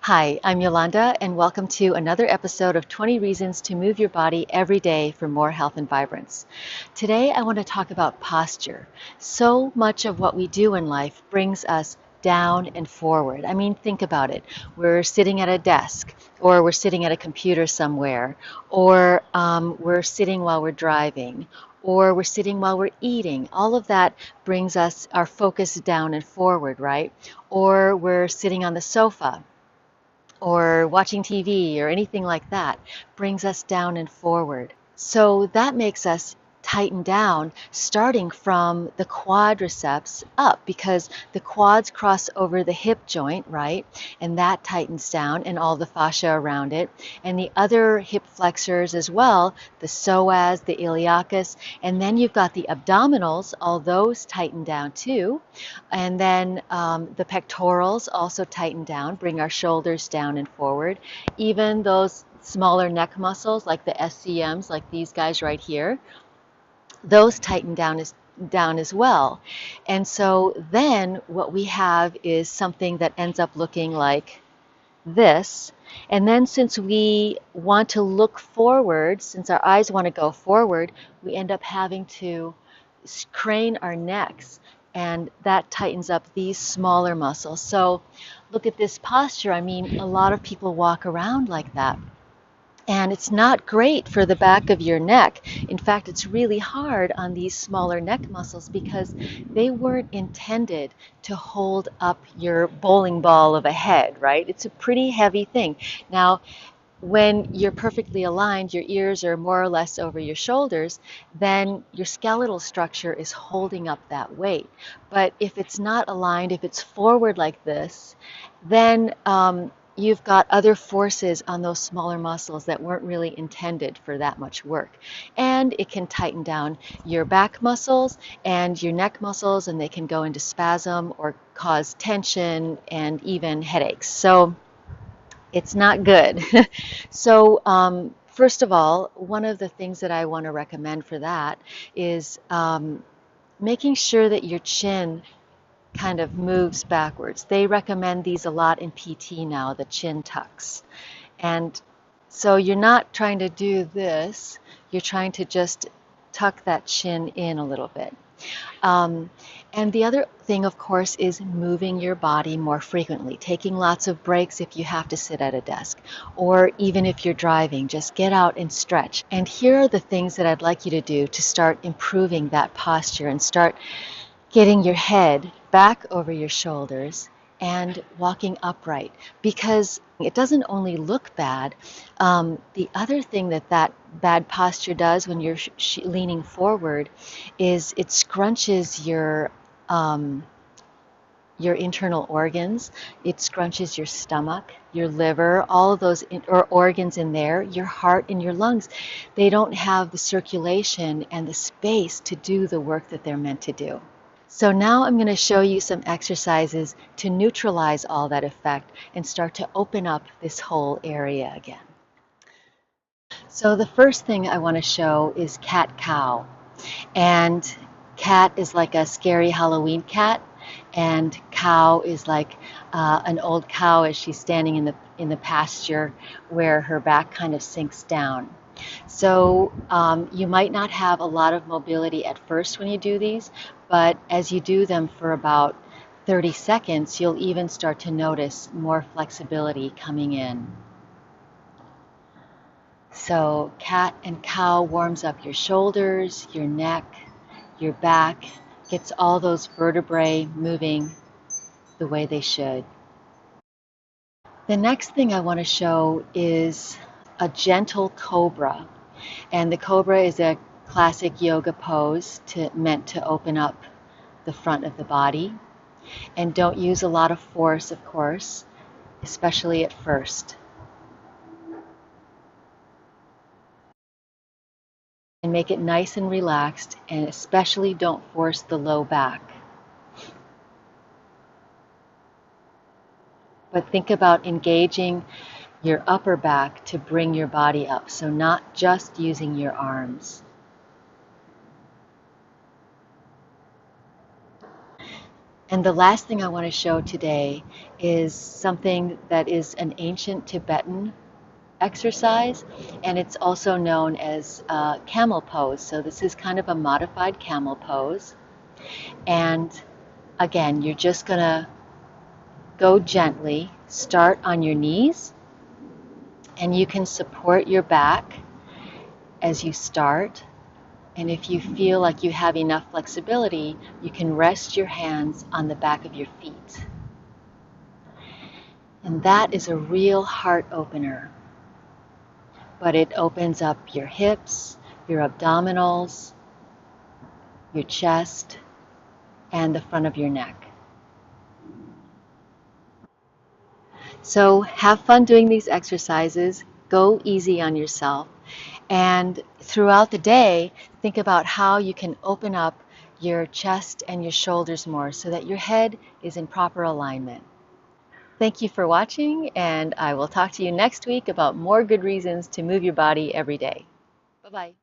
Hi, I'm Yolanda, and welcome to another episode of 20 Reasons to Move Your Body Every Day for More Health and Vibrance. Today, I want to talk about posture. So much of what we do in life brings us down and forward. I mean, think about it. We're sitting at a desk, or we're sitting at a computer somewhere, or we're sitting while we're driving, or we're sitting while we're eating. All of that brings us our focus down and forward, right? Or we're sitting on the sofa or watching TV or anything like that brings us down and forward. So that makes us tighten down starting from the quadriceps up because the quads cross over the hip joint, right? And that tightens down and all the fascia around it. And the other hip flexors as well, the psoas, the iliacus, and then you've got the abdominals, all those tighten down too. And then the pectorals also tighten down, bring our shoulders down and forward. Even those smaller neck muscles like the SCMs, like these guys right here, those tighten down as well. And so then what we have is something that ends up looking like this. And then since we want to look forward, since our eyes want to go forward, we end up having to crane our necks, and that tightens up these smaller muscles. So look at this posture. I mean, a lot of people walk around like that. And it's not great for the back of your neck. In fact, it's really hard on these smaller neck muscles because they weren't intended to hold up your bowling ball of a head, right? It's a pretty heavy thing. Now, when you're perfectly aligned, your ears are more or less over your shoulders, then your skeletal structure is holding up that weight. But if it's not aligned, if it's forward like this, then you've got other forces on those smaller muscles that weren't really intended for that much work. And it can tighten down your back muscles and your neck muscles, and they can go into spasm or cause tension and even headaches. So it's not good. So first of all, one of the things that I want to recommend for that is making sure that your chin kind of moves backwards. They recommend these a lot in PT now, the chin tucks. And so you're not trying to do this, you're trying to just tuck that chin in a little bit. And the other thing, of course, is moving your body more frequently, taking lots of breaks if you have to sit at a desk, or even if you're driving, just get out and stretch. And here are the things that I'd like you to do to start improving that posture and start getting your head back over your shoulders and walking upright, because it doesn't only look bad. The other thing that bad posture does when you're leaning forward is it scrunches your internal organs. It scrunches your stomach, your liver, all of those organs in there, your heart and your lungs. They don't have the circulation and the space to do the work that they're meant to do. So now I'm going to show you some exercises to neutralize all that effect and start to open up this whole area again. So the first thing I want to show is cat-cow. And cat is like a scary Halloween cat, and cow is like an old cow as she's standing in the pasture where her back kind of sinks down. So you might not have a lot of mobility at first when you do these, but as you do them for about 30 seconds, you'll even start to notice more flexibility coming in. So cat and cow warms up your shoulders, your neck, your back, gets all those vertebrae moving the way they should. The next thing I want to show is a gentle cobra. And the cobra is a classic yoga pose meant to open up the front of the body. And don't use a lot of force, of course, especially at first. And make it nice and relaxed, and especially don't force the low back. But think about engaging your upper back to bring your body up, so not just using your arms. And the last thing I want to show today is something that is an ancient Tibetan exercise, and it's also known as camel pose. So this is kind of a modified camel pose. And again, you're just going to go gently, start on your knees, and you can support your back as you start. And if you feel like you have enough flexibility, you can rest your hands on the back of your feet. And that is a real heart opener. But it opens up your hips, your abdominals, your chest, and the front of your neck. So have fun doing these exercises. Go easy on yourself. And throughout the day, think about how you can open up your chest and your shoulders more so that your head is in proper alignment. Thank you for watching, and I will talk to you next week about more good reasons to move your body every day. Bye-bye.